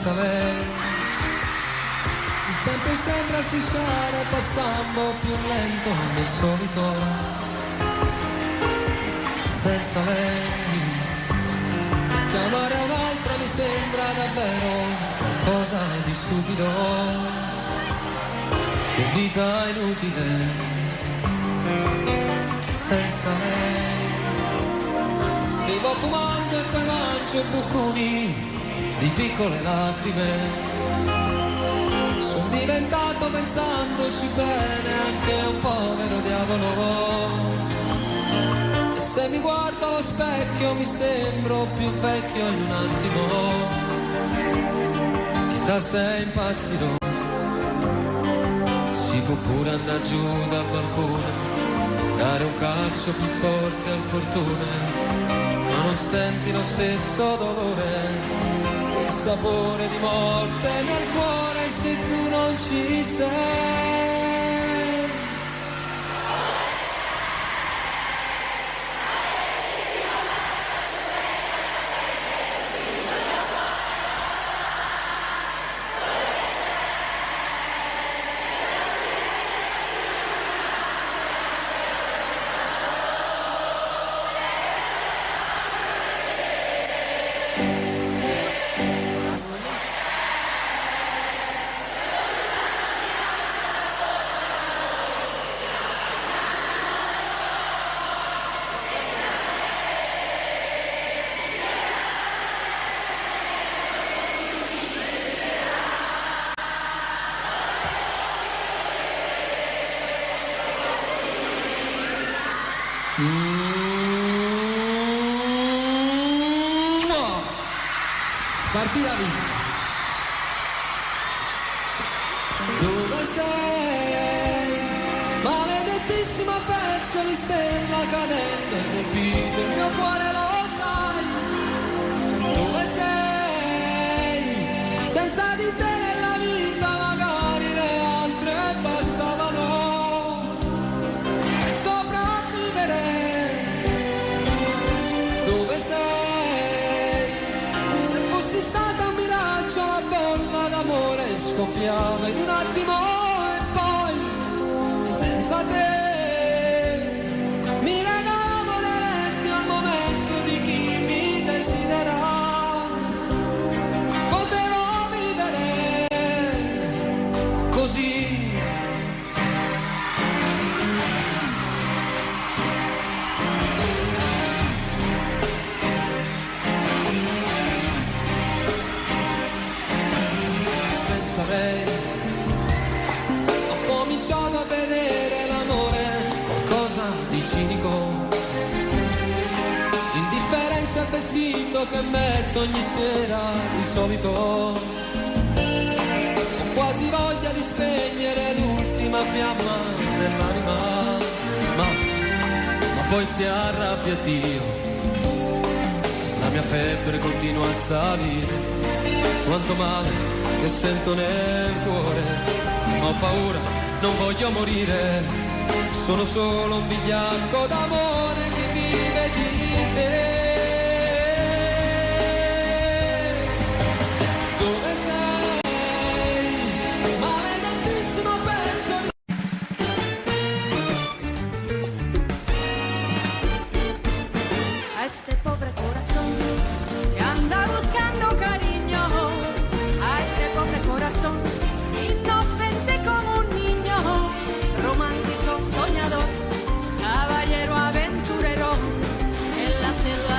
senza lei. Il tempo sembra strisciare passando più lento del solito. Senza lei chiamare un'altra mi sembra davvero qualcosa di stupido. Che vita inutile senza lei. Vivo fumando e poi mangio buconi di piccole lacrime. Sono diventato, pensandoci bene, anche un povero diavolo. E se mi guardo allo specchio mi sembro più vecchio in un attimo. Chissà se impazzirò. Si può pure andare giù dal balcone, dare un calcio più forte al portone, ma non senti lo stesso dolore. Il sapore di morte nel cuore se tu non ci sei. Partì la vita. Dove sei? Maledettissimo pezzo di stella cadente, colpito il mio cuore, lo sai. Dove sei? Senza di te nella vita magari le altre bastavano per sopravvivere. Dove sei? Fossi stata un miraggio, la bolla d'amore scoppiava in un attimo e poi senza te mi regavo nei letti al momento di chi mi desidera. Potevo vivere così. Ho cominciato a vedere l'amore qualcosa di cinico, l'indifferenza al vestito che metto ogni sera di solito. Ho quasi voglia di spegnere l'ultima fiamma nell'anima, ma poi si arrabbia Dio, la mia febbre continua a salire. Quanto male che sento nel cuore, ma ho paura, non voglio morire, sono solo un bigliacco d'amore che vive di te. Dove sei? Maledettissimo pezzo di... A este pobre corazón que anda buscando cariño, a este pobre corazón inocente como un niño, romántico, soñador, caballero aventurero, en la selva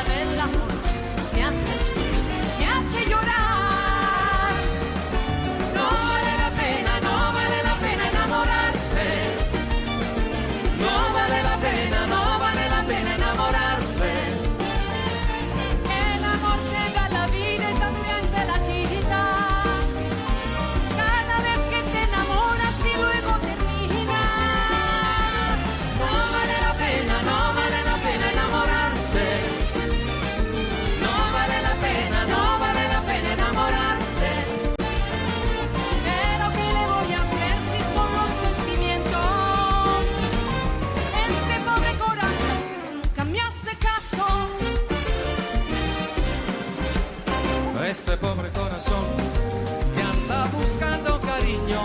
buscando cariño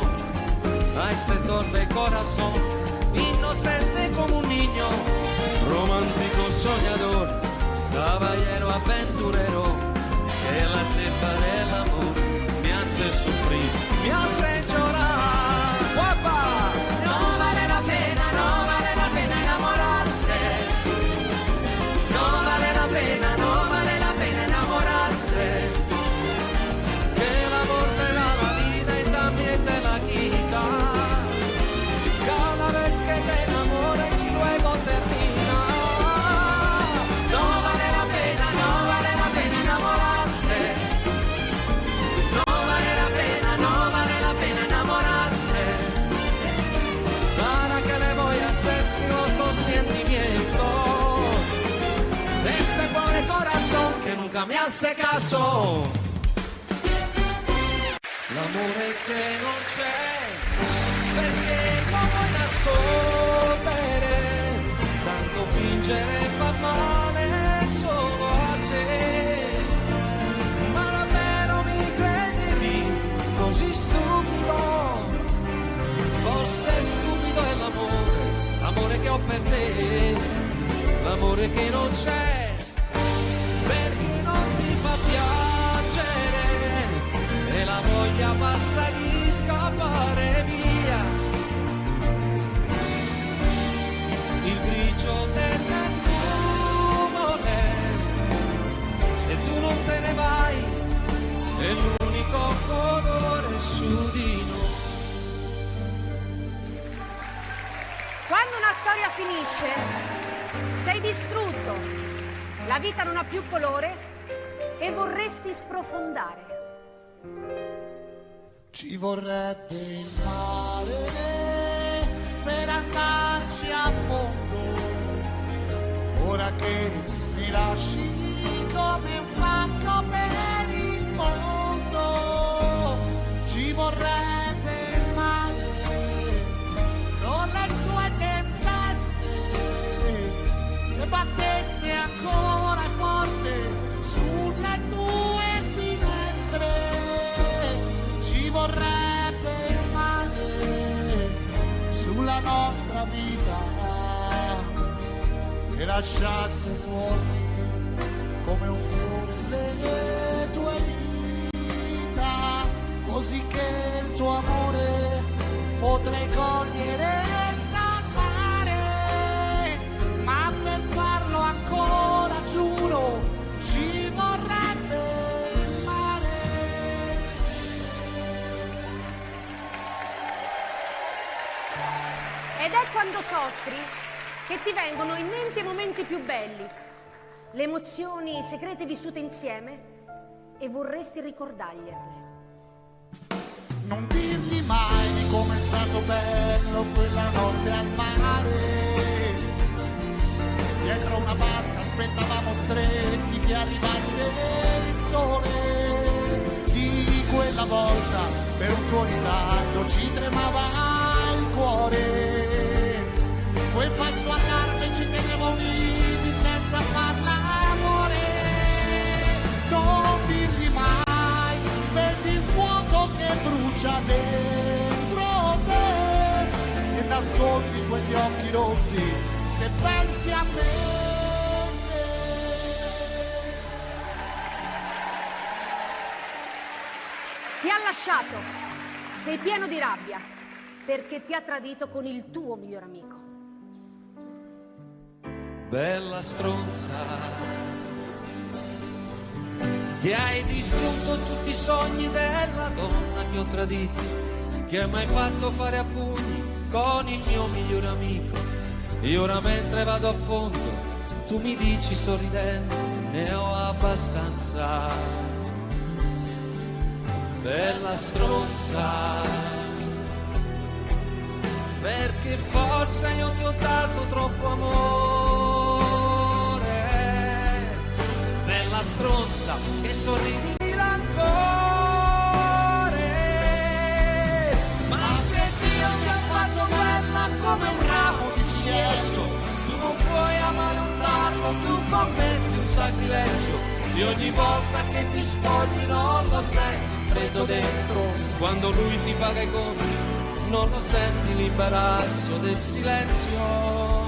a este torpe corazón, inocente como un niño, romántico soñador, caballero aventurero, que la cepa del amor me hace sufrir, me hace llorar. ¡Guapa! No vale la pena enamorarse. No vale la pena enamorarse. Que el amor te da la vida y también te la quita. Cada vez que te enamores y luego termina. No vale la pena enamorarse. No vale la pena enamorarse. ¿Para qué le voy a hacer si los dos sentimientos de este pobre corazón que nunca me hace caso? L'amore che non c'è, perché non vuoi nascondere, tanto fingere fa male solo a te. Ma davvero mi credevi così stupido? Forse stupido è l'amore che ho per te, l'amore che non c'è, perché non ti fa piacere, e la voglia pazza di scappare via, il grigio delle nuvole, se tu non te ne vai, è l'unico colore su di noi. Quando una storia finisce, sei distrutto, la vita non ha più colore e vorresti sprofondare. Ci vorrebbe il mare per andarci a fondo, ora che mi lasci come un pacco per il mondo. Ci vorrebbe il mare con le sue tempeste e battesse ancora forte sulle tue finestre. Ci vorrebbe il mare sulla nostra vita che lasciasse fuori come un fiore le tue vita, così che il tuo amore potrei cogliere e salvare, ma per farlo ancora giuro ci vorrebbe il mare. Ed è quando soffri che ti vengono in mente i momenti più belli, le emozioni segrete vissute insieme, e vorresti ricordargliele. Non dirgli mai di com'è stato bello quella notte al mare. Dietro una barca aspettavamo stretti che arrivasse il sole. Di quella volta per un tuo ritardo ci tremava il cuore. Quel falso allarme ci teneva uniti senza far l'amore. Non dirgli mai, spegni il fuoco che brucia dentro te e nascondi quegli occhi rossi se pensi a me. Ti ha lasciato, sei pieno di rabbia perché ti ha tradito con il tuo miglior amico. Bella stronza, che hai distrutto tutti i sogni della donna che ho tradito, che hai mai fatto fare a pugni con il mio migliore amico. E ora mentre vado a fondo tu mi dici sorridendo ne ho abbastanza. Bella stronza, perché forse io ti ho dato troppo amore. Bella stronza che sorridi di rancore, ma se Dio ti ha fatto bella come un ramo di ciliegio, tu non puoi amare un tarlo, tu commetti un sacrilegio, e ogni volta che ti spogli non lo senti freddo dentro, quando lui ti paga i conti, non lo senti l'imbarazzo del silenzio.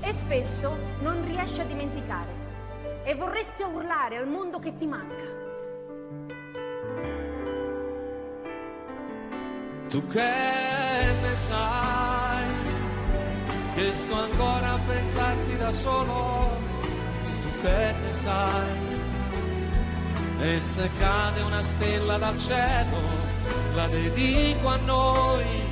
E spesso non riesci a dimenticare e vorresti urlare al mondo che ti manca. Tu che ne sai, che sto ancora a pensarti da solo, tu che ne sai, e se cade una stella dal cielo, la dedico a noi,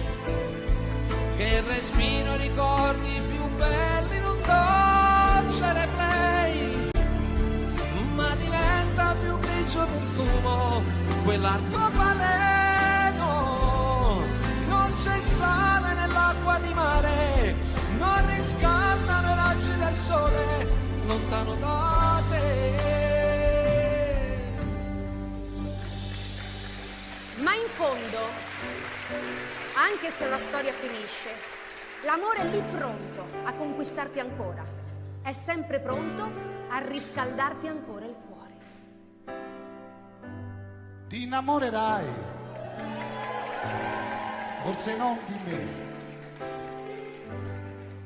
che respiro i ricordi più belli in un dolce replay, ma diventa più grigio del fumo quell'arcobaleno, non c'è sale nell'acqua di mare, non riscaldano i raggi del sole lontano da te. Ma in fondo, anche se la storia finisce, l'amore è lì pronto a conquistarti ancora, è sempre pronto a riscaldarti ancora il cuore. Ti innamorerai, forse non di me,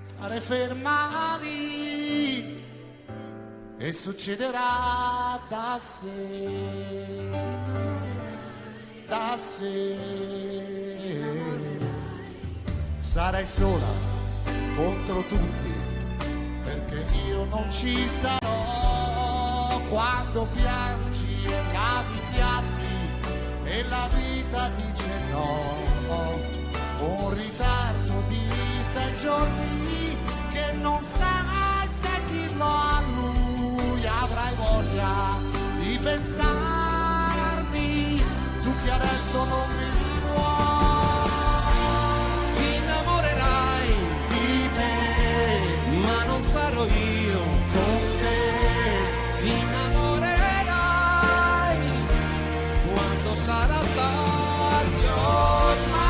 stare ferma lì e succederà da sé, da sé. Sarai sola contro tutti, perché io non ci sarò quando piangi e lavi i piatti e la vita dice no. Un ritardo di 6 giorni che non sai se dirlo a lui, avrai voglia di pensarmi, tu che adesso non mi vuoi. Ti innamorerai Di me, ma non sarò io con te, ti innamorerai quando sarà tardi ormai.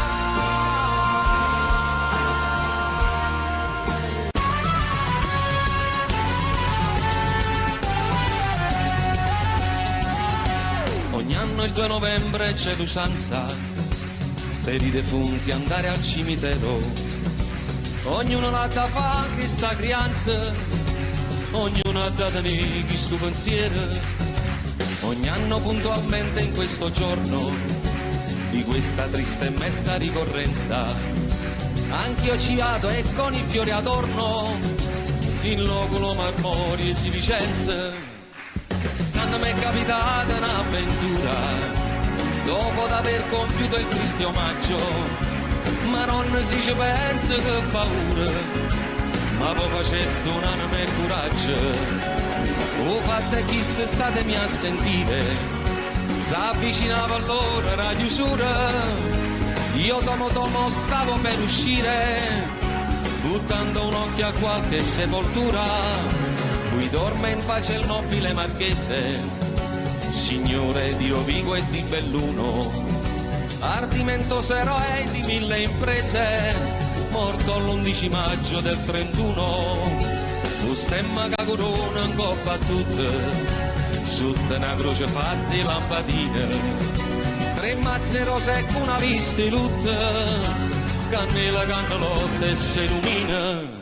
Ogni anno il 2 novembre c'è l'usanza per i defunti andare al cimitero, ognuno la da fa che sta crianza, ognuno ha da tenere chi sto pensiero. Ogni anno puntualmente in questo giorno di questa triste e mesta ricorrenza, anch'io ci vado e con i fiori adorno in loculo marmori e si licenza. Stanno mi è capitata un'avventura dopo d'aver compiuto il triste omaggio, ma non si ci pensa che paura, ma poi facetto un'anima e coraggio. O fatte chi statemi a sentire, s'avvicinava allora la chiusura, io tomo stavo per uscire, buttando un occhio a qualche sepoltura. Qui dorme in pace il nobile marchese, signore di Rovigo e di Belluno, ardimentoso eroe di 1000 imprese, morto l'11 maggio del 31. Lo stemma che corona in coppa a tutte, sotto una croce fatta di lampadine, 3 mazze rose e una vista di lutto, cannella, cannellotta e si illumina.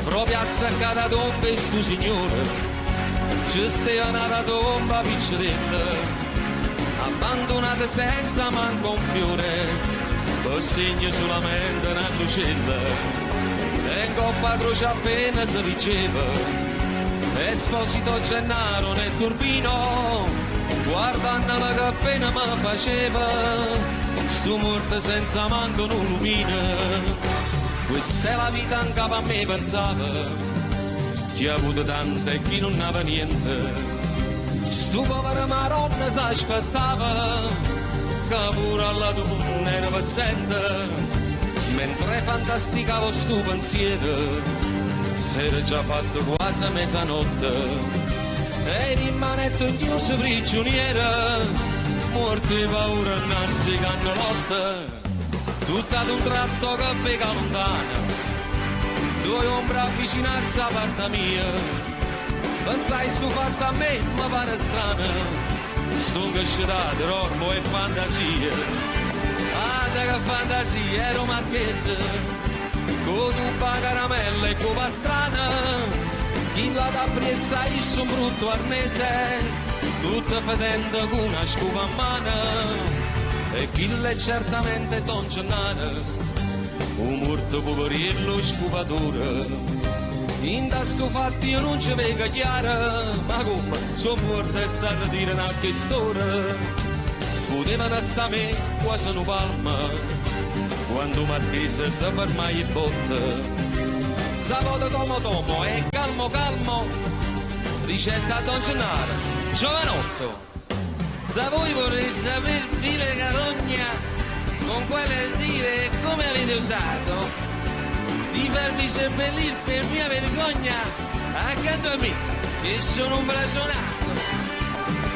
Proprio azzaccata tomba e stu signore, c'è stava una tomba picceretta, abbandonata senza manco un fiore, o segno solamente una lucetta, e in coppa croce appena si diceva, Esposito Gennaro nel turbino, guardandola che appena mi faceva, stu morto senza manco un lumino. Questa è la vita in capo a me pensava, chi ha avuto tante e chi non aveva niente. Stu povero maronna si aspettava, che pure alla donna era paziente. Mentre fantasticavo stu pensiero, s'era già fatto quasi mezzanotte. E rimanetto chiuso prigioniera, morte paura innanzi cannolotte. Tutta ad un tratto che vega lontana, 2 ombre avvicinarsi a parte mia, Pensai sto fatto a me, ma pare strano, sto casciato, ormo e fantasia. Ah, che fantasia, ero marchese, con tuppa caramella e con pastrana, chi la da presa io sono brutto arnese, tutta fedenda con una scupa a mano, e chi l'è certamente Don Gennaro, un morto poverillo scupatore. In da sto fatto io non ci vedo chiaro, ma come sono morto e sanno dire una che storia. Potevano restare a me quasi una palma, quando Marchese si ferma e botta. Sabato tomo e calmo, ricetta a Don Gennaro, giovanotto. Da voi vorrei sapere vile carogna, con quelle dire come avete usato di farmi seppellire per mia vergogna accanto a me, che sono un blasonato.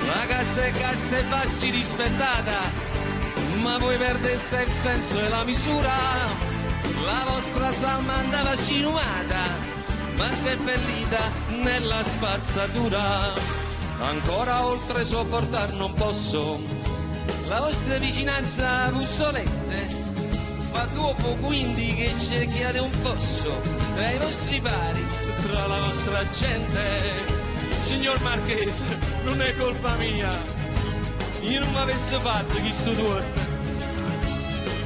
La casta e bassi rispettata, ma voi perdeste il senso e la misura. La vostra salma andava sinumata, ma seppellita nella spazzatura. Ancora oltre sopportar non posso la vostra vicinanza puzzolente. Fa dopo quindi che cerchiate un fosso tra i vostri pari, tra la vostra gente. Signor Marchese, non è colpa mia, io non mi avessi fatto chi sto torto.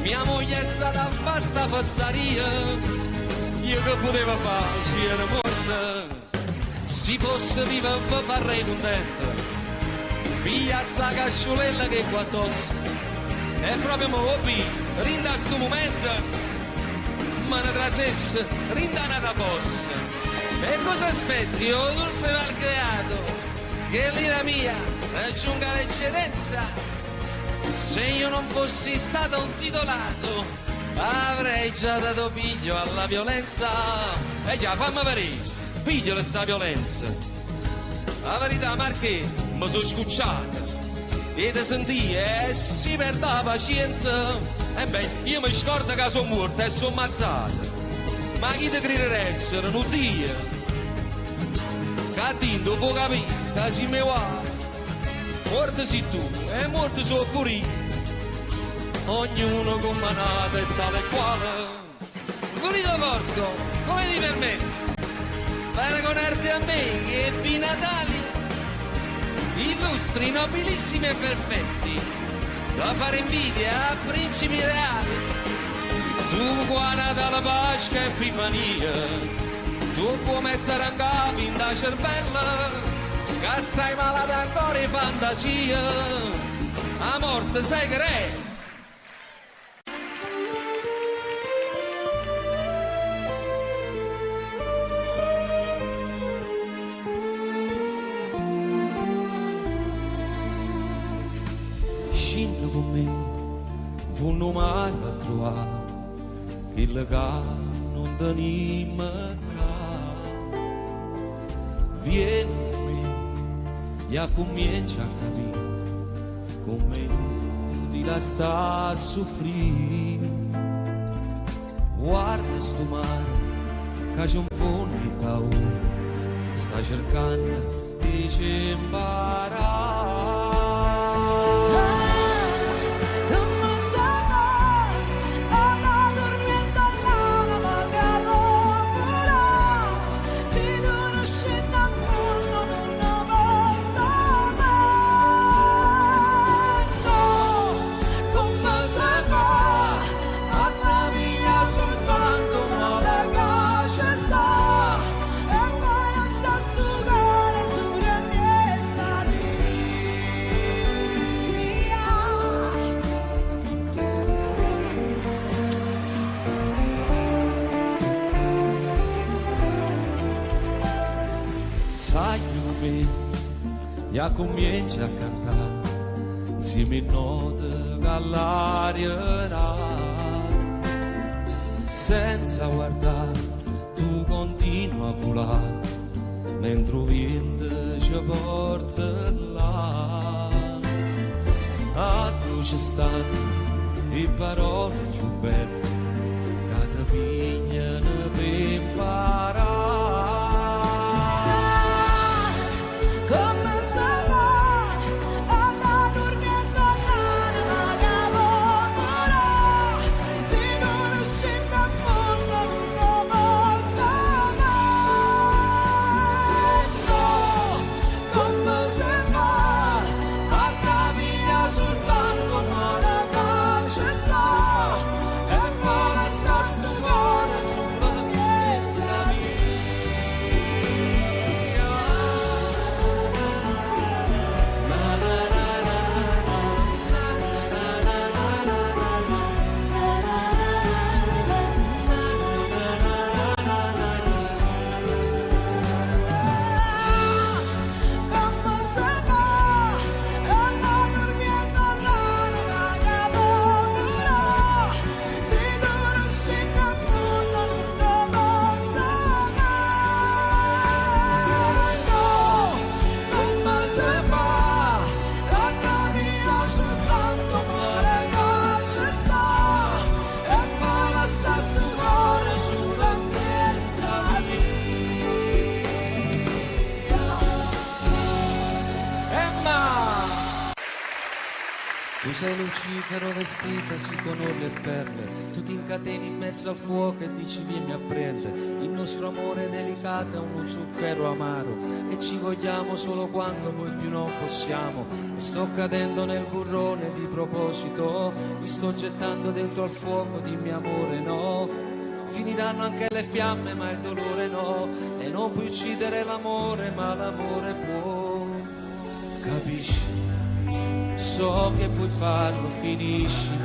Mia moglie è stata a fare sta fassaria, io che potevo fare se era morta. Se fosse viva vi farei contento, piglia sta casciolella che qua addosso, è proprio mobi, rinda sto momento, ma ne trasesse, rinda una fossa. E cosa aspetti, o turpe mal creato, che l'ira mia raggiunga l'eccedenza? Se io non fossi stato un titolato, avrei già dato piglio alla violenza. E già, fammi vedere, piglio sta violenza. La verità, Marché, mi sono scucciata. E te sentì e si perde la pazienza. E beh, io mi scordo che sono morta e sono ammazzata. Ma chi ti crede essere un Dio? Che dopo capire che si mi va. Morto sei tu e morto sono pure io. Ognuno con manata e tale e quale. Finito porco, come ti permetti? Paragonarti a me che ebbi Natali illustri, nobilissimi e perfetti, da fare invidia a principi reali. Tu guarda dalla Pasqua e Epifania, tu puoi mettere a capo in da cervella, che stai malata ancora in fantasia, a morte sai che è. Scinno con me, fu un mare a trovare, il che non tenima ca. Vieni con me, e comincia a capire come lui la sta a soffrire. Guarda sto mare, che c'è un fondo di paura, sta cercando di ci imparare. Sai come ya comincia a cantare insieme a note che all'aria senza guardare tu continua a volare mentre il vento ci porta là. A tu ci stanno le parole più belle che ti pigliano per imparare. Tu sei Lucifero vestitasi con orle e perle, tu ti incateni in mezzo al fuoco e dici vieni a prendere. Il nostro amore delicato è uno zucchero amaro e ci vogliamo solo quando poi più non possiamo. E sto cadendo nel burrone di proposito, mi sto gettando dentro al fuoco, dimmi amore no. Finiranno anche le fiamme ma il dolore no, e non puoi uccidere l'amore ma l'amore può. Capisci? So che puoi farlo, finiscimi,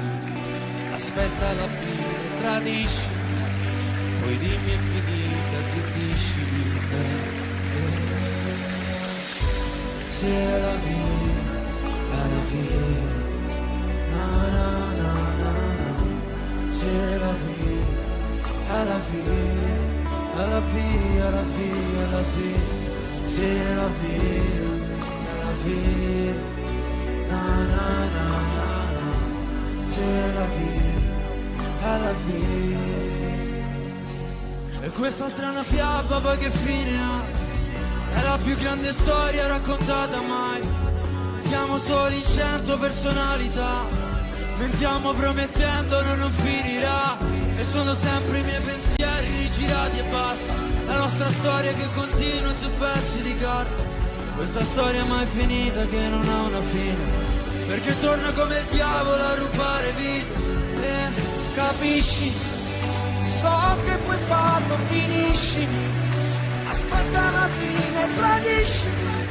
aspetta alla fine, tradiscimi, poi dimmi è finita, zittiscimi. C'est la vie, na na na na na. C'est la vie, la vie, la vie, la vie, la vie. C'est la vie, la vie. Na, na, na, na, na. C'est la vie, la vie. E quest'altra è una fiaba, poi che fine ha? È la più grande storia raccontata mai. Siamo soli in 100 personalità, mentiamo promettendo non finirà. E sono sempre i miei pensieri rigirati e basta. La nostra storia che continua su pezzi di carta. Questa storia mai finita che non ha una fine, perché torna come il diavolo a rubare vita. Capisci? So che puoi farlo, finiscimi, aspetta la fine, tradiscimi,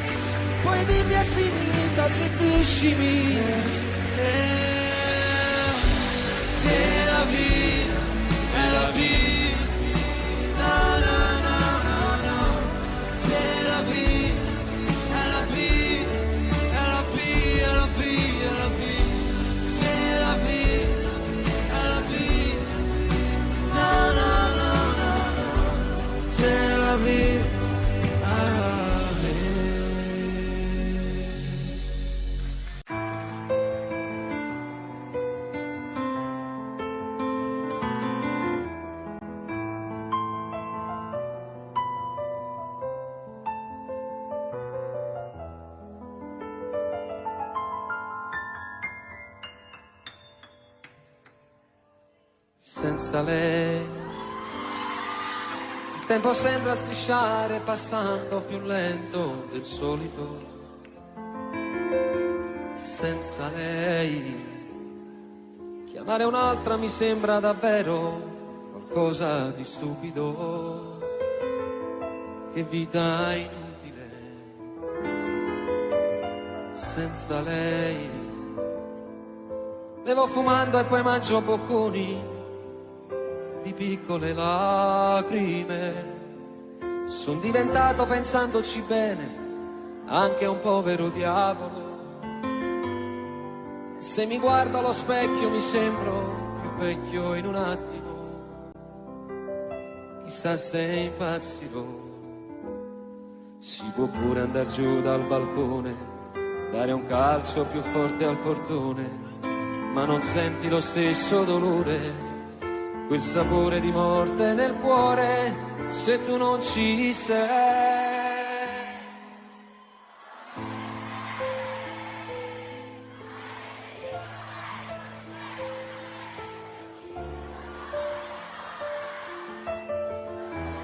poi dimmi è finita, zittiscimi. C'est la vie, è la vie, na na na na na. C'est la vie. La vie, c'est la vie, la vie, na na na na na, c'est la vie, la Senza lei il tempo sembra strisciare passando più lento del solito. Senza lei chiamare un'altra mi sembra davvero qualcosa di stupido. Che vita inutile senza lei. Bevo fumando e poi mangio bocconi di piccole lacrime. Son diventato, pensandoci bene, anche un povero diavolo. Se mi guardo allo specchio mi sembro più vecchio in un attimo. Chissà se impazzirò. Si può pure andar giù dal balcone, dare un calcio più forte al portone, ma non senti lo stesso dolore, quel sapore di morte nel cuore, se tu non ci sei.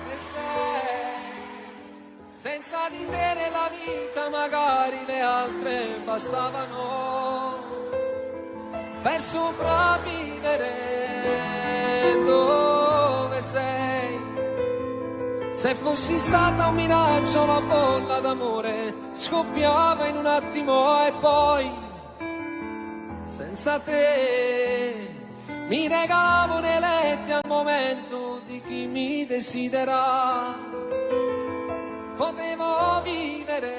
E senza di te nella vita magari le altre bastavano per sopravvivere. Dove sei? Se fossi stata un miraggio, una bolla d'amore scoppiava in un attimo e poi senza te mi regalavo nei letti al momento di chi mi desidera. Potevo vivere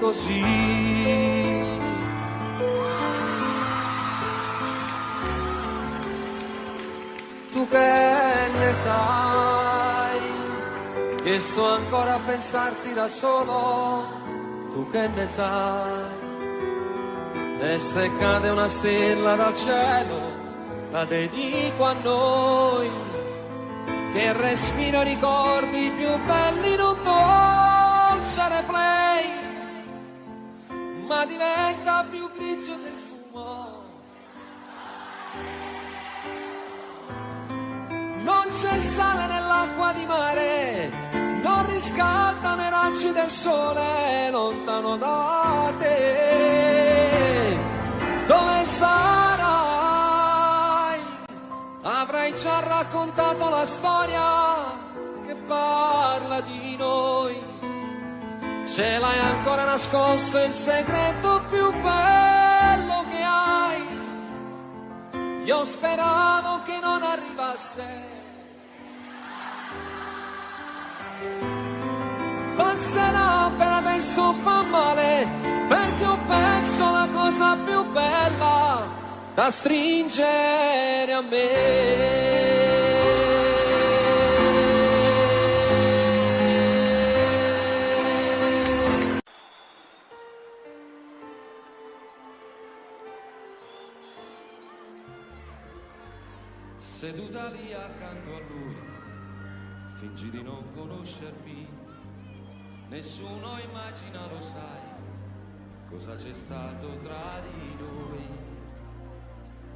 così. Tu che ne sai, che sto ancora a pensarti da solo, tu che ne sai, e se cade una stella dal cielo, la dedico a noi, che respiro ricordi più belli in un dolce replay, ma diventa più grigio del fumo. Non c'è sale nell'acqua di mare, non riscaldano i raggi del sole lontano da te. Dove sarai? Avrai già raccontato la storia che parla di noi. Ce l'hai ancora nascosto il segreto più bello che hai. Io speravo che non arrivasse. Passerà, per adesso fa male, perché ho perso la cosa più bella da stringere a me. Seduta lì accanto a lui, fingi di non conoscermi. Nessuno immagina, lo sai, cosa c'è stato tra di noi.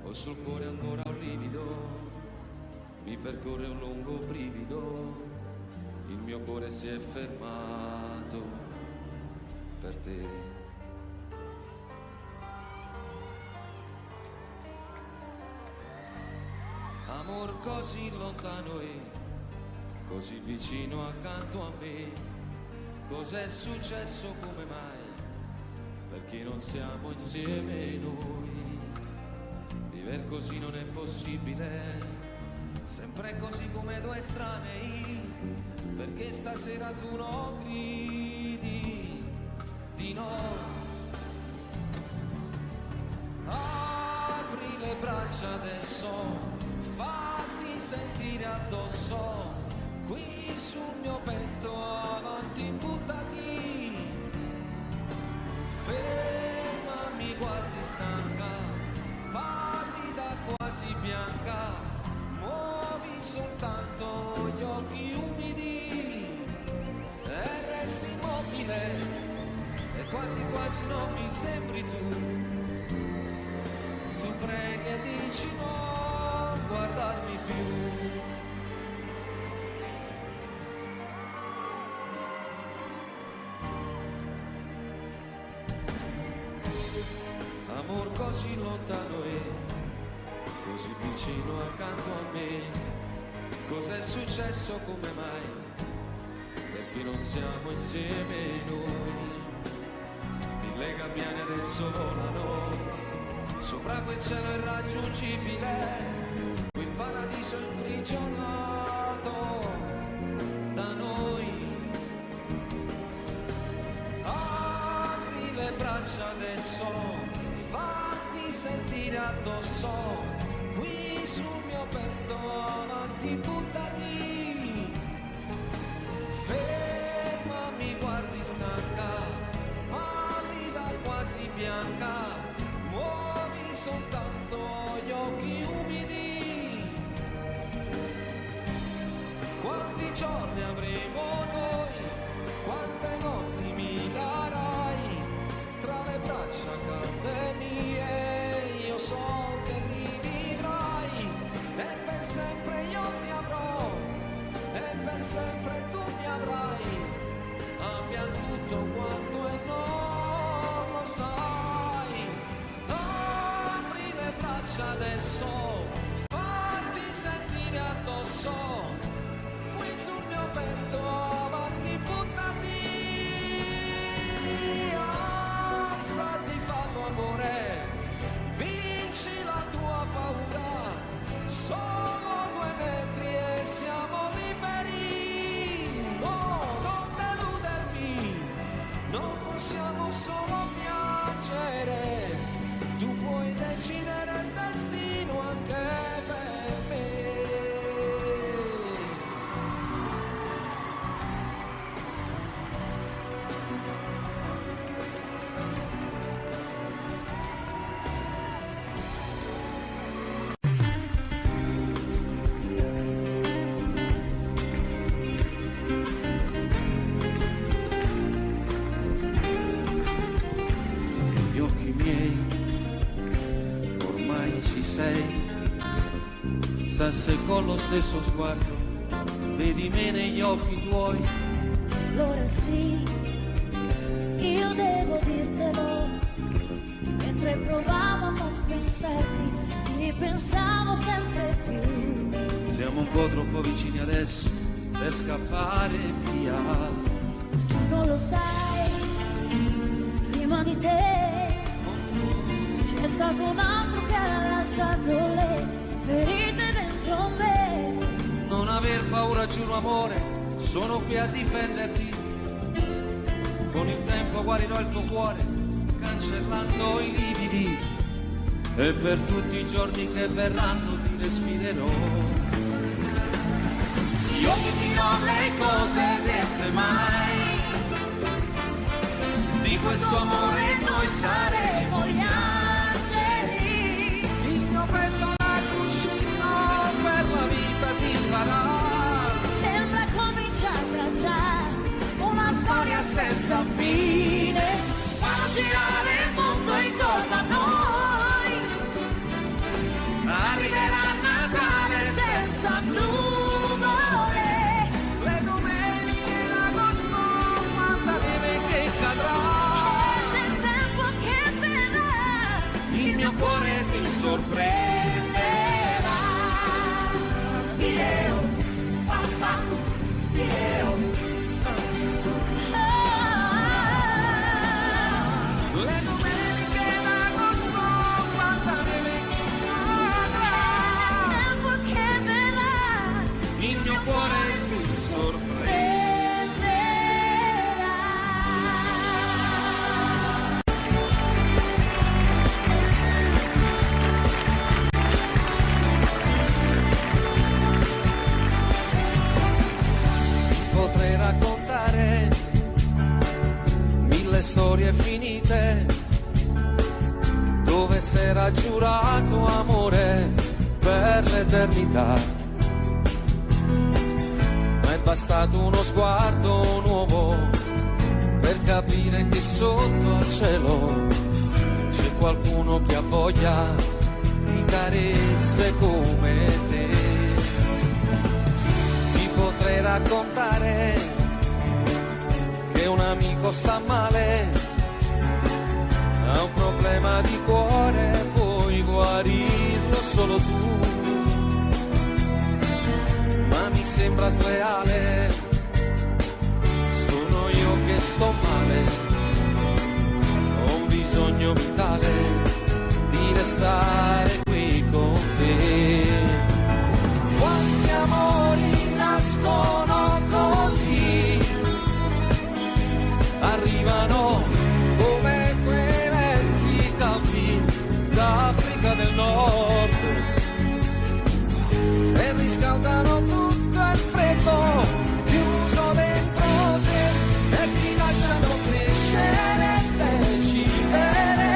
Ho sul cuore ancora un livido, mi percorre un lungo brivido. Il mio cuore si è fermato per te. Amor così lontano e così vicino accanto a me. Cos'è successo, come mai? Perché non siamo insieme noi? Vivere così non è possibile, sempre così come due estranei. Perché stasera tu non gridi di no. Apri le braccia adesso, fatti sentire addosso, qui sul mio petto, avanti buttati. Ferma, mi guardi stanca, pallida quasi bianca, muovi soltanto gli occhi umidi e resti immobile e quasi quasi non mi sembri tu. Tu preghi e dici no, guardarmi più. Amor così lontano e così vicino accanto a me. Cos'è successo, come mai? Perché non siamo insieme noi. Mille gabbiani adesso volano sopra quel cielo irraggiungibile, quel paradiso imprigionato da noi. Apri le braccia adesso, fatti sentire addosso, qui sul mio petto, avanti buttati. Ferma, mi guardi stanca, pallida quasi bianca, muovi soltanto gli occhi umidi. Quanti giorni avremo noi, quante notti mi darai, tra le braccia calde mie, io so che rivivrai, e per sempre io ti avrò, e per sempre tu mi avrai, abbia tutto quanto e non lo sai. Apri le braccia adesso, fatti sentire addosso, qui sul mio petto, avanti buttati. Alzati, fallo amore, vinci la tua paura, solo 2 metri e siamo liberi. No, non deludermi, non possiamo solo piangere, tu puoi decidere il destino anche per me. chi sei, sa se con lo stesso sguardo vedi me negli occhi tuoi. Allora sì, io devo dirtelo, mentre provavo a non pensarti, ti pensavo sempre più. Siamo un po' troppo vicini adesso per scappare via. Tu non lo sai, prima di te c'è stato un altro che ha lasciato le ferite dentro me. Non aver paura, giuro amore, sono qui a difenderti. Con il tempo guarirò il tuo cuore, cancellando i lividi, e per tutti i giorni che verranno ti respirerò. Io ti dirò le cose dette mai, di questo amore noi saremo gli angeli. Il mio petto da cuscino per la vita ti farà. Sembra cominciata già una storia senza fine. Fanno girare il mondo intorno a noi. Arriverà Natale senza nuvole. Le domeniche d'agosto, quanta neve che cadrà. E nel tempo che verrà Il mio cuore ti sorprenderà. Io, papà, io. Le domeniche d'agosto, quanta neve che cadrà. Tempo che verrà, Il mio cuore ti sorprenderà. Potrei raccontare 1000 storie finite, dove s'era giurato amore per l'eternità. Ma è bastato uno sguardo nuovo per capire che sotto al cielo c'è qualcuno che ha voglia di carezze come te. Ti potrei raccontare che un amico sta male, ha un problema di cuore, puoi guarirlo solo tu. Ma mi sembra sleale, sono io che sto male, ho un bisogno vitale di restare qui con te. Quanti amori nascono così, arrivano come quei venti caldi d'Africa del Nord e riscaldano tutto il freddo chiuso dentro te e ti lasciano crescere e decidere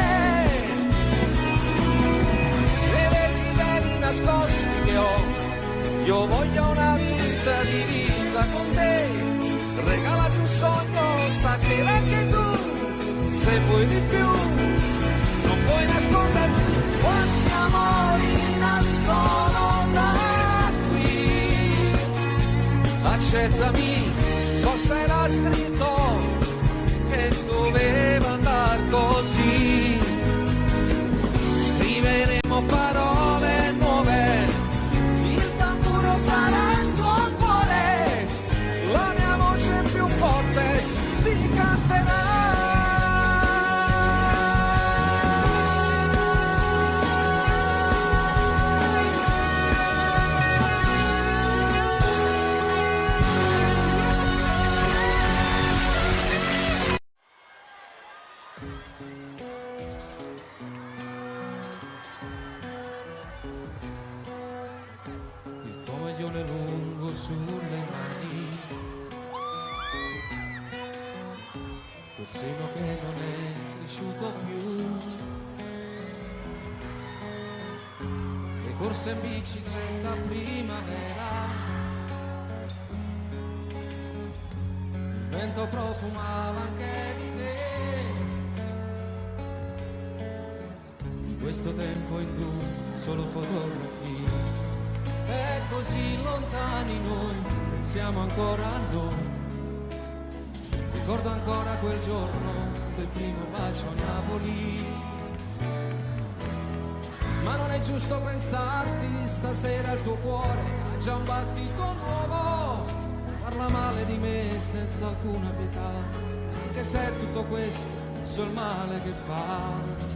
dei desideri nascosti che ho. Io voglio una vita divisa con te, regalati un sogno stasera anche tu, se vuoi di più non puoi nasconderti. Quanti amori nascono da qui, accettami, forse era scritto che doveva andar così. Scriveremo parole nuove, il tamburo sarà il tuo cuore, la mia voce più forte ti canterà. Il tuo maglione lungo sulle mani, quel seno che non è cresciuto più, le corse in bicicletta a primavera, il vento profumava anche di te, questo tempo in due, solo fotografie. E così lontani noi, pensiamo ancora a noi. Ricordo ancora quel giorno del primo bacio a Napoli. Ma non è giusto pensarti, stasera il tuo cuore ha già un battito nuovo. Parla male di me senza alcuna pietà, anche se è tutto questo so il male che fa.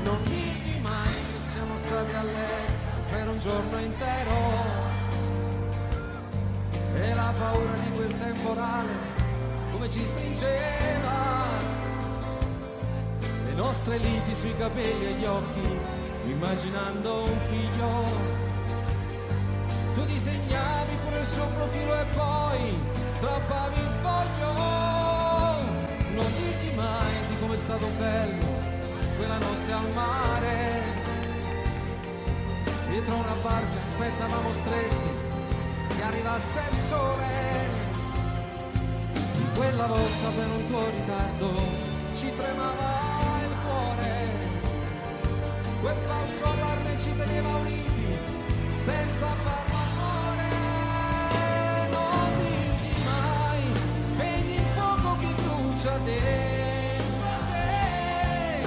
Non dirmi mai che siamo stati a letto per un giorno intero, e la paura di quel temporale come ci stringeva, le nostre liti sui capelli e gli occhi, immaginando un figlio. Tu disegnavi pure il suo profilo e poi strappavi il foglio. Non dirti mai di com'è stato bello quella notte al mare, dietro una barca aspettavamo stretti che arrivasse il sole. Quella volta per un tuo ritardo ci tremava il cuore, quel falso allarme ci teneva uniti senza far l'amore. Non dirti mai, spegni il fuoco che brucia dentro a te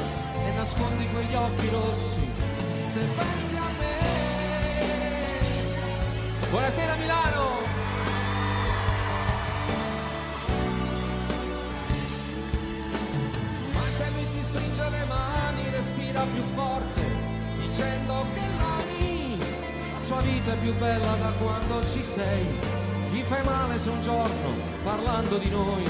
e nascondi quegli occhi rossi se pensi a me. Buonasera Milano! Ma se lui ti stringe le mani, respira più forte, dicendo che l'ami, la sua vita è più bella da quando ci sei. Gli fai male se un giorno, parlando di noi,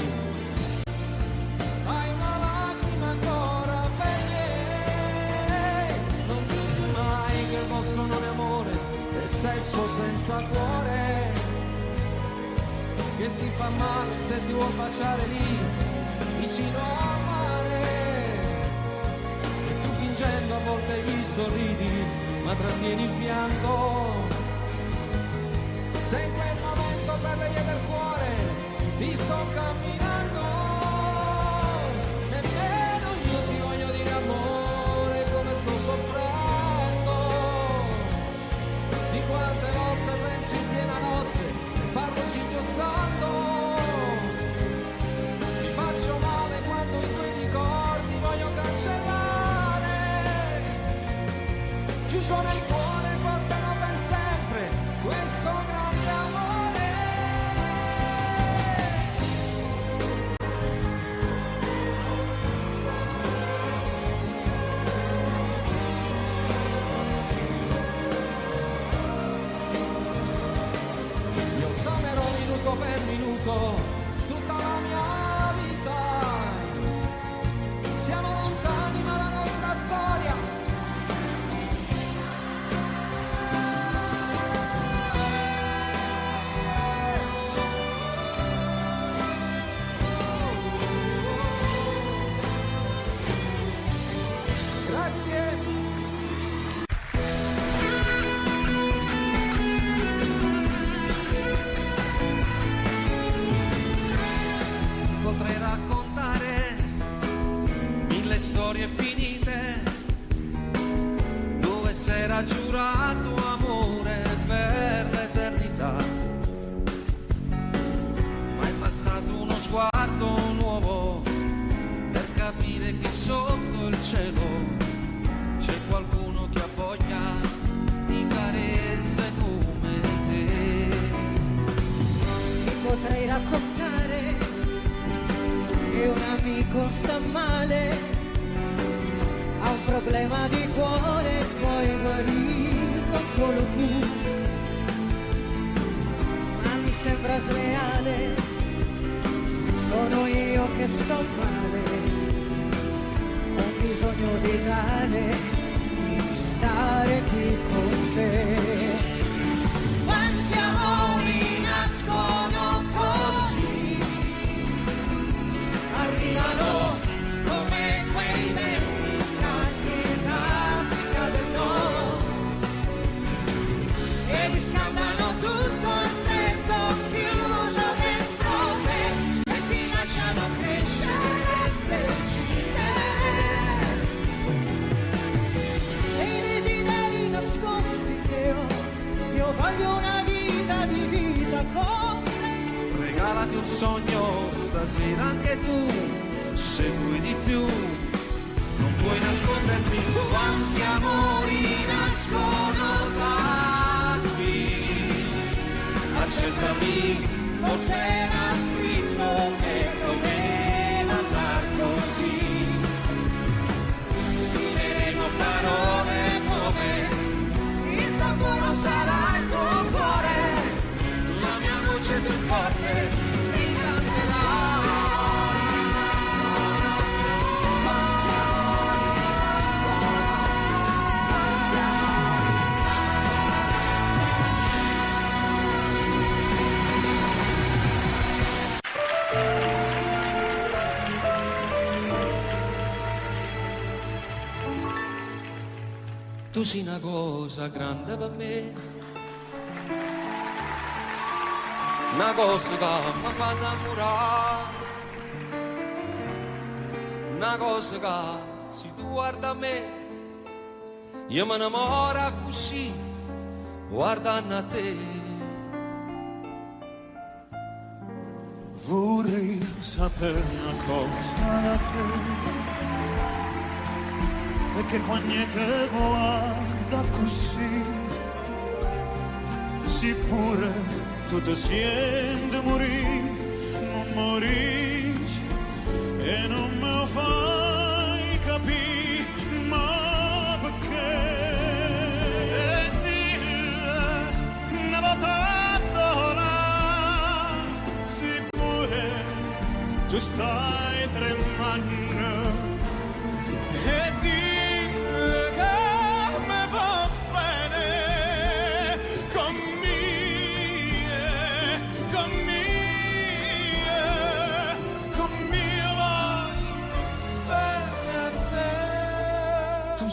hai una lacrima ancora per lei. Non dirti mai che il vostro non è amore, è sesso senza cuore, che ti fa male se ti vuol baciare lì vicino al mare, e tu fingendo a volte gli sorridi ma trattieni il pianto. Se in quel momento per le vie del cuore ti sto camminando, nemmeno io ti voglio dire amore come sto soffrendo. Di quante volte penso in piena notte, parlo singhiozzando. Mi faccio male quando i tuoi ricordi voglio cancellare. Chiuso nel cuore porterò per sempre questo grande amore. Io tonerò minuto per minuto tutta la mia vita. Siamo lontani ma la nostra storia potrei raccontare mille storie finite dove s'era giurato amore per l'eternità, ma è bastato uno sguardo nuovo per capire che sotto il cielo c'è qualcuno che ha voglia di carezze come te. Ti potrei raccontare che un amico sta male, ha un problema di cuore, puoi guarirlo solo tu. Ma mi sembra sleale, sono io che sto male, ho bisogno di tale, di stare qui con te. Quanti amori nascono così, arrivano come quei venti caldi in Africa del Nord, e riscaldano tutto il freddo chiuso dentro te, e ti lasciano crescere stati un sogno, stasera anche tu, se vuoi di più, non puoi nascondermi quanti amori nascono da qui. Accettami, forse era scritto che doveva andar così. Scriveremo parole nuove, il tamburo sarà il tuo cuore, la mia voce più forte ti canterà. Tu sei una cosa grande per me, una cosa che mi fa innamorare, una cosa che se tu guarda me, io mi innamoro così, guardando a te. Vorrei sapere una cosa da te, perché quando te guarda così, si pure tutto siente morire, non morisci e non me lo fai capire, ma perché? E dille una volta sola, si pure tu stai tremando, e dille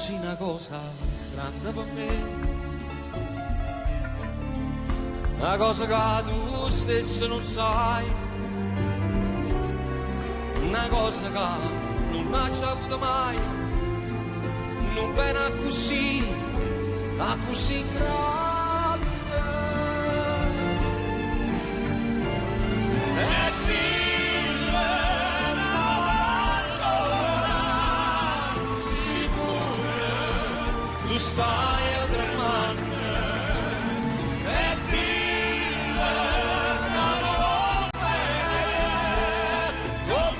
una cosa grande per me, una cosa che tu stesso non sai, una cosa che non hai già avuto mai, non bene così grande. E dille una sola, sicuro tu stai a tremare, e dille una volta con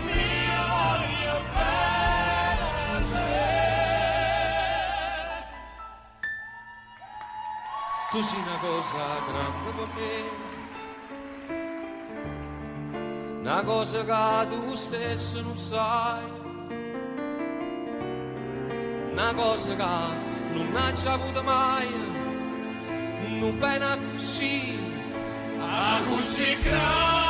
mia voglio bene a te. Tu sei una cosa grande per me, una cosa che tu stesso non sai, una cosa che non hai già avuto mai, non bene così grande.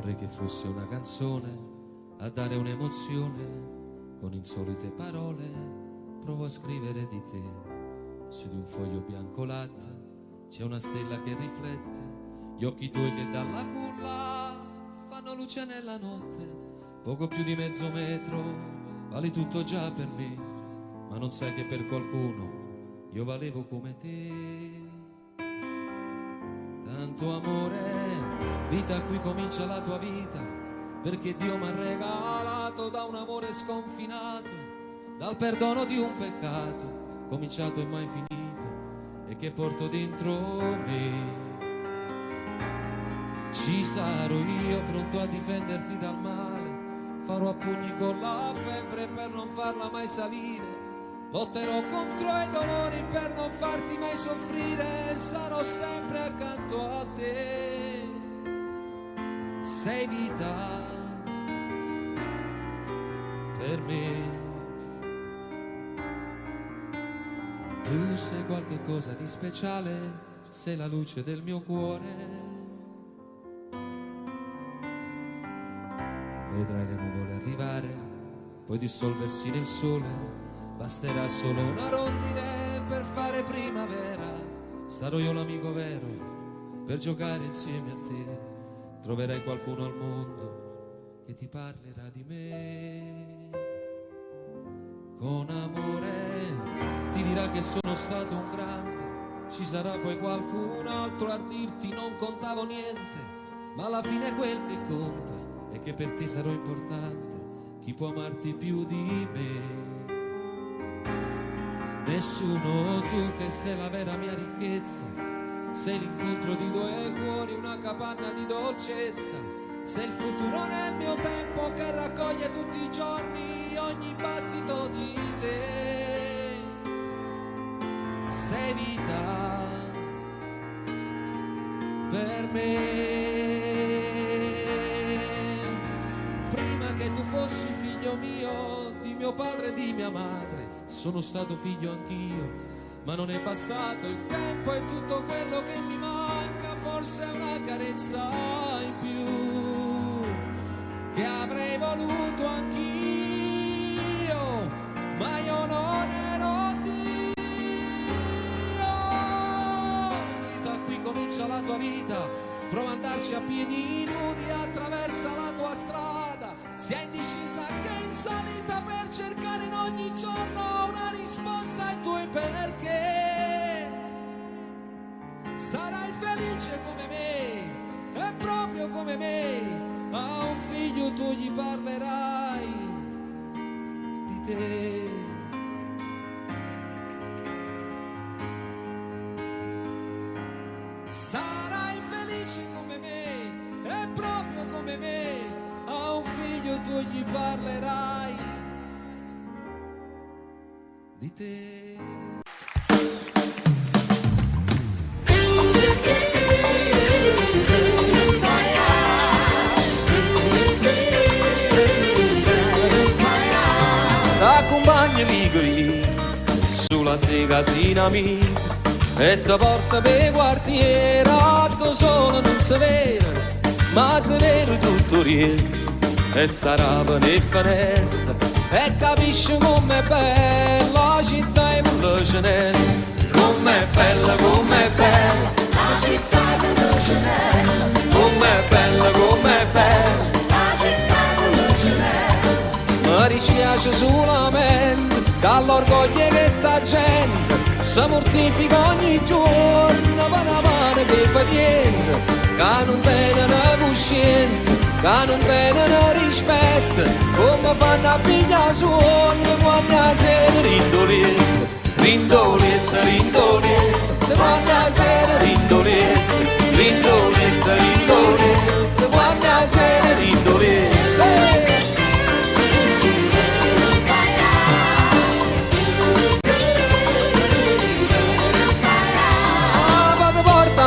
Vorrei che fosse una canzone a dare un'emozione, con insolite parole provo a scrivere di te. Su di un foglio bianco latte c'è una stella che riflette gli occhi tuoi che dalla culla fanno luce nella notte. Poco più di mezzo metro, vali tutto già per me, ma non sai che per qualcuno io valevo come te. Tanto amore, vita, qui comincia la tua vita, perché Dio mi ha regalato da un amore sconfinato, dal perdono di un peccato, cominciato e mai finito, e che porto dentro me. Ci sarò io pronto a difenderti dal male, farò a pugni con la febbre per non farla mai salire, lotterò contro i dolori per non farti mai soffrire, sarò sempre accanto a te. Sei vita per me, tu sei qualche cosa di speciale, sei la luce del mio cuore. Vedrai le nuvole arrivare, poi dissolversi nel sole, basterà solo una rondine per fare primavera. Sarò io l'amico vero per giocare insieme a te, troverai qualcuno al mondo che ti parlerà di me. Con amore ti dirà che sono stato un grande, ci sarà poi qualcun altro a dirti non contavo niente, ma alla fine quel che conta è che per te sarò importante, chi può amarti più di me? Nessuno, tu che sei la vera mia ricchezza, sei l'incontro di due cuori, una capanna di dolcezza, sei il futuro nel mio tempo che raccoglie tutti i giorni ogni battito di te. Sei vita per me. Prima che tu fossi figlio mio, di mio padre e di mia madre, sono stato figlio anch'io, ma non è bastato il tempo e tutto quello che mi manca, forse è una carezza in più che avrei voluto anch'io, ma io non ero Dio. Da qui comincia la tua vita, prova ad andarci a piedi nudi, attraversa la tua strada, sia indecisa che in salita, per cercare in ogni giorno una risposta ai tuoi perché. Sarai felice come me, e proprio come me, a un figlio tu gli parlerai di te. Sarai felice come me, e proprio come me, a un figlio tu gli parlerai di te. Accompagnami qui sulla te casina mia e ti porta per quartiere, dove solo non si vede, ma si vede tutto il resto, e sarà per le finestre e capisci com'è bella la città e quello ce n'è. Com'è bella la città e quello ce n'è. Com'è bella la città e quello ce n'è. Mi dispiace solamente dall'orgoglio che sta gente si mortifica ogni giorno per una mano che fa niente, che non tenen coscienza, che non tenen rispetto, come fanno a pigliare sonno quando la sera rindoletta, rindoletta, rindoletta, quando la sera rindoletta, rindoletta, rindoletta, quando la sera rindoletta.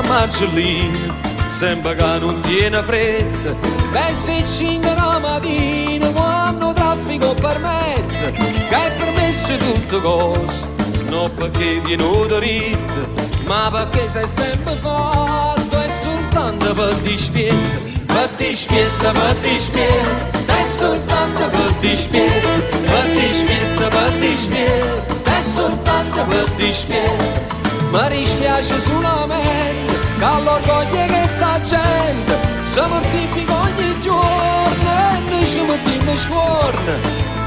Marcellino, sembra che non tiene fretta, verso le 5 la mattina quando traffico permette, che è permesso tutte cose, non perché tiene diritto, ma perché sei sempre fatto e soltanto per dispietto. mi dispietta, è soltanto mi dispietta, è soltanto mi dispietta. Mi dispiace solamente che all'orgoglio che sta gente si mortifica ogni giorno e noi ci mettiamo scorno,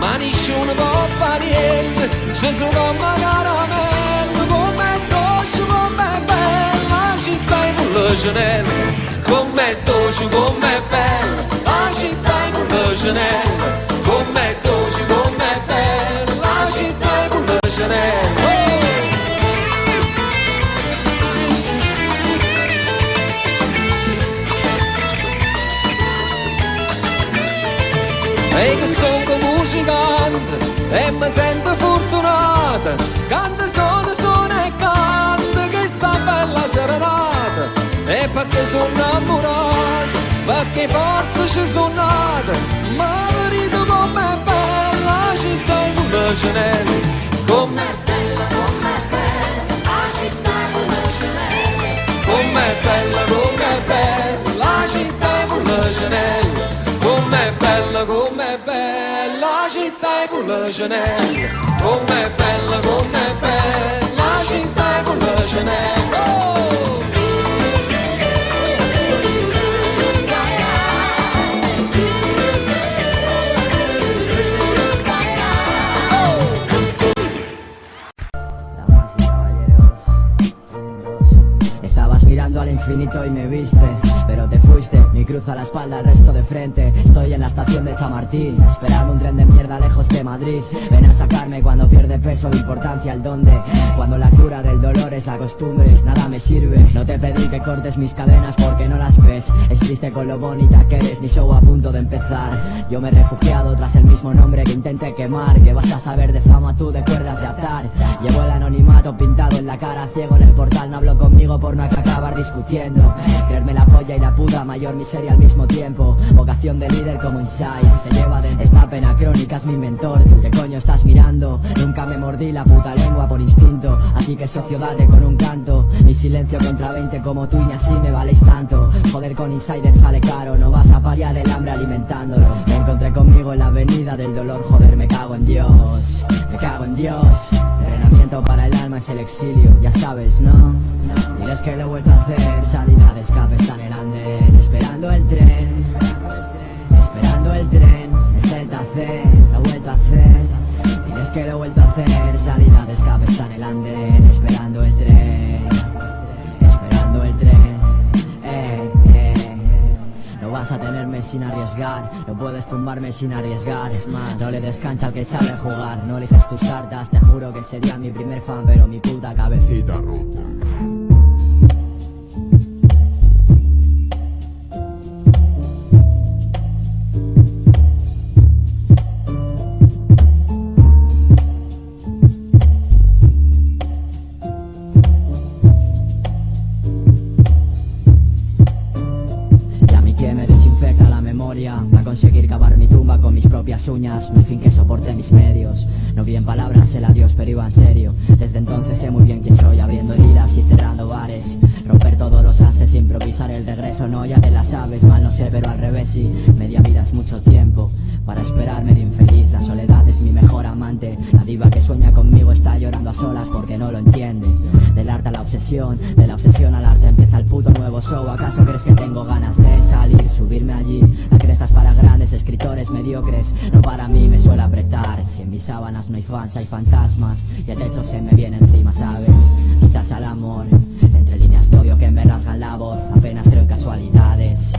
ma nessuno può fare niente, ci sono caramelle, come dolce, come bella la città in Mullegenelle, come dolce, come bella la città in Mullegenelle, come dolce, come bella la città in Mullegenelle. E che sono musicante e mi sento fortunata, canto sono e canto che sta bella serenata, e perché sono innamorato, perché forse ci sono nata, ma vedo com'è bella la città in Mullegenelle, com'è bella la città in Mullegenelle, com'è bella la città in Mullegenelle, com'è bella la città in Mullegenelle, com'è bella la città in Mullegenelle. Oh! Estabas mirando al infinito y me viste, pero te fuiste, me cruza la espalda el resto de frente. Estoy en la estación de Chamartín, esperando un tren de mierda lejos de Madrid. Ven a sacarme cuando pierde peso de importancia el dónde, cuando la cura del dolor es la costumbre, nada me sirve. No te pedí que cortes mis cadenas porque no las ves, es triste con lo bonita que eres, mi show a punto de empezar. Yo me he refugiado tras el mismo nombre que intenté quemar, que vas a saber de fama tú de cuerdas de atar. Llevo el anonimato pintado en la cara, ciego en el portal, no hablo conmigo por no acabar discutiendo. Creerme la polla y la puta mayor miseria al mismo tiempo, vocación de líder como Inside, se lleva dentro esta pena crónica, es mi mentor. ¿Tú qué coño estás mirando? Nunca me mordí la puta lengua por instinto, así que socio date con un canto. Mi silencio contra 20 como tú y ni así me valéis tanto. Joder con Insider sale caro, no vas a paliar el hambre alimentándolo. Me encontré conmigo en la avenida del dolor, joder me cago en Dios, me cago en Dios. Entrenamiento para el alma es el exilio, ya sabes, ¿no? Diles que lo he vuelto a hacer, salida de escape está en el andén, esperando el tren, es el tacer, lo he vuelto a hacer. Diles que lo he vuelto a hacer, salida de escape está en el andén, esperando el tren, No vas a tenerme sin arriesgar, no puedes tumbarme sin arriesgar. Es más, no le descansa al que sabe jugar, no eliges tus cartas, te juro que sería mi primer fan, pero mi puta cabecita rota. Para conseguir cavar mi tumba con mis propias uñas, no hay fin que soporte mis medios. No vi en palabras el adiós pero iba en serio. Desde entonces sé muy bien quién soy, abriendo heridas y cerrando bares, romper todos los ases, improvisar el regreso. No, ya te la sabes, mal no sé pero al revés sí. Media vida es mucho tiempo para esperarme de infeliz. La soledad es mi mejor amante, la diva que sueña conmigo está llorando a solas porque no lo entiende. Del arte a la obsesión, de la obsesión al arte empieza el puto nuevo show. ¿Acaso crees que tengo ganas de salir, subirme allí? La crestas para grandes escritores mediocres, no para mí, me suele apretar. Si en mis sábanas no hay fans, hay fantasmas y el techo se me viene encima, ¿sabes? Quizás al amor, entre líneas de odio que me rasgan la voz, apenas creo en casualidades.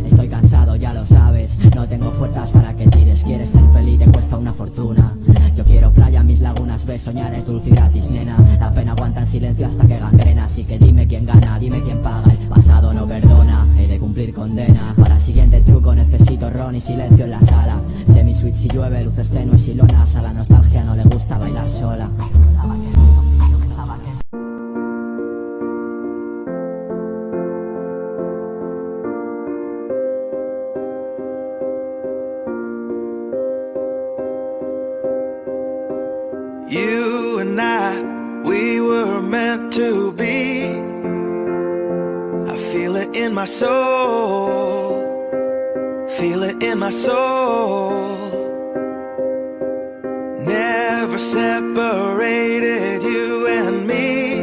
Estoy cansado, ya lo sabes, no tengo fuerzas para que tires. Quieres ser feliz, te cuesta una fortuna. Yo quiero playa, mis lagunas, ves, soñar es dulce y gratis, nena. La pena aguanta en silencio hasta que gangrena. Así que dime quién gana, dime quién paga. El pasado no perdona, he de cumplir condena. Para el siguiente truco necesito ron y silencio en la sala. Semi-sweet si llueve, luces tenues y lonas. A la nostalgia no le gusta bailar sola. Pensaba que You and I, we were meant to be. I feel it in my soul. feel it in my soul. Never separated you and me.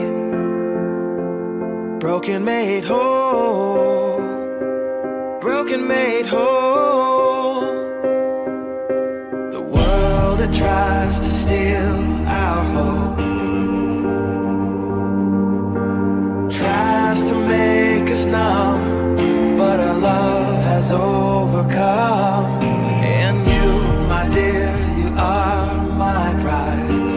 Broken made whole. Broken made whole. The world that tries to steal our hope tries to make us numb, but our love has overcome. And you, my dear, you are my prize.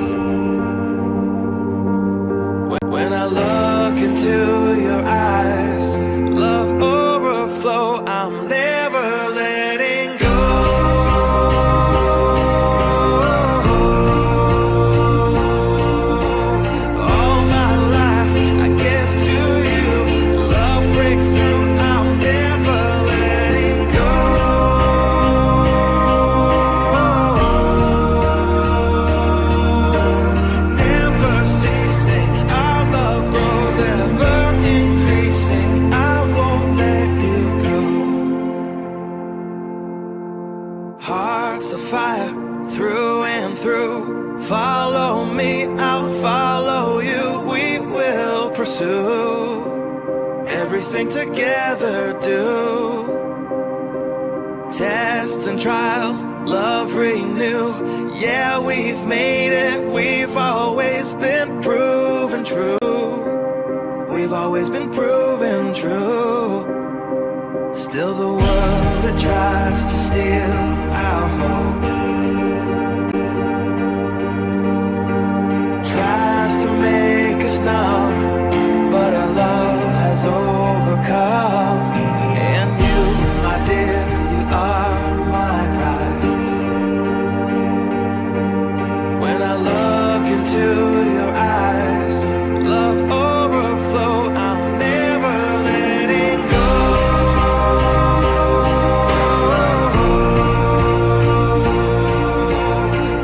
When I look into your eyes, love overflow, I'm never letting go. All my life I give to you, love breakthrough, I'm never letting go. Never ceasing, our love grows ever increasing, I won't let you go. Hearts of fire through and through, follow me, I'll follow you, we will pursue everything together, do tests and trials, love renew. Yeah, we've made it, we've always been proven true. We've always been proven true. Still the world that tries to steal our hope tries to make us numb, but our love has overcome. And you, my dear, you are my prize. When I look into your eyes, love overflow, I'm never letting go.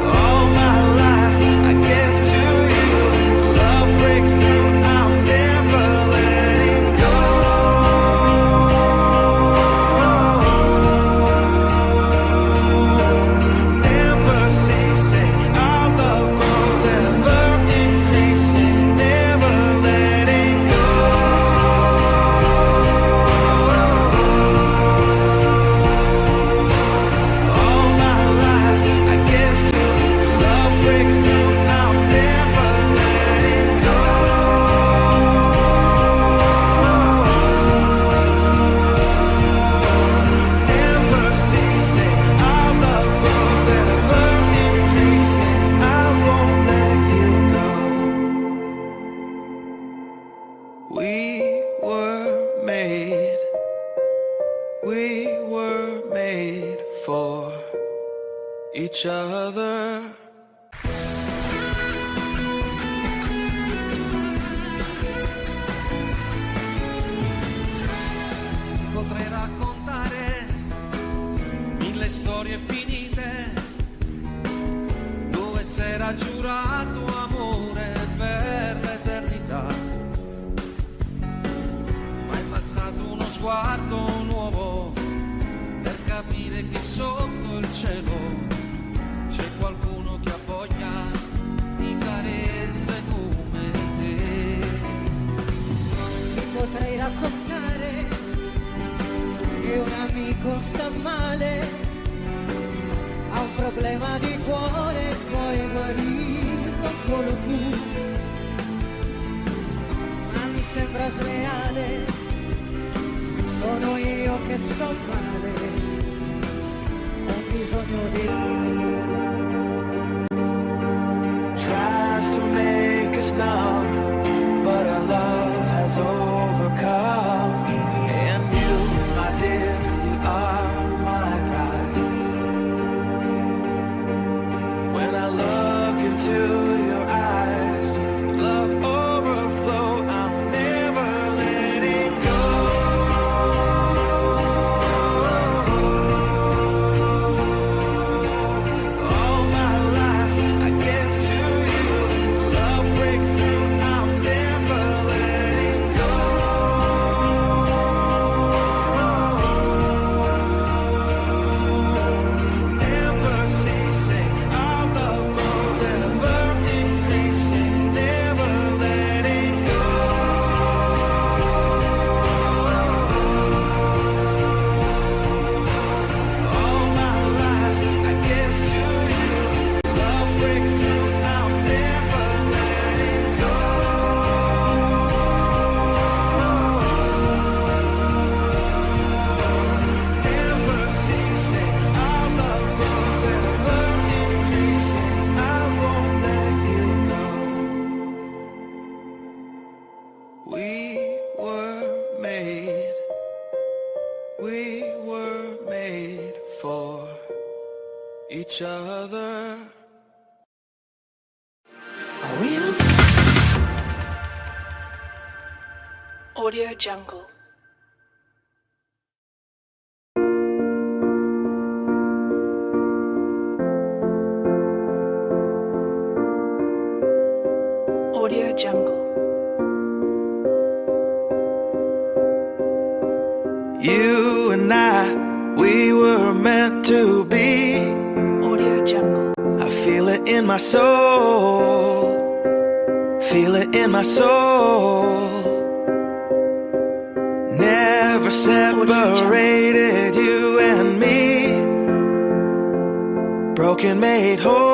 All my life I give to you, love breakthrough, I'm never letting go. Never ceasing, our love grows ever increasing, never letting go. All my life I give to love breakthrough, I'm never letting go. Never ceasing, our love grows ever increasing, I won't let you go. We were made for each other. Potrei raccontare mille storie finite dove s'era giurato amore per l'eternità, ma è bastato uno sguardo nuovo per capire che sotto il cielo c'è qualcuno che ha voglia di carezze come te. Ti potrei raccontare che un amico sta male, ha un problema di cuore, puoi guarirlo solo tu. Ma mi sembra sleale, sono io che sto male, ho bisogno di... Tries to make us numb, but our love has overcome. And you, my dear, you are my prize. When I look into your eyes, love overflow, I'm never letting go. Audio Jungle. Audio Jungle. You and I, we were meant to be. Audio Jungle. I feel it in my soul. Feel it in my soul. Never separated, you and me. Broken made whole.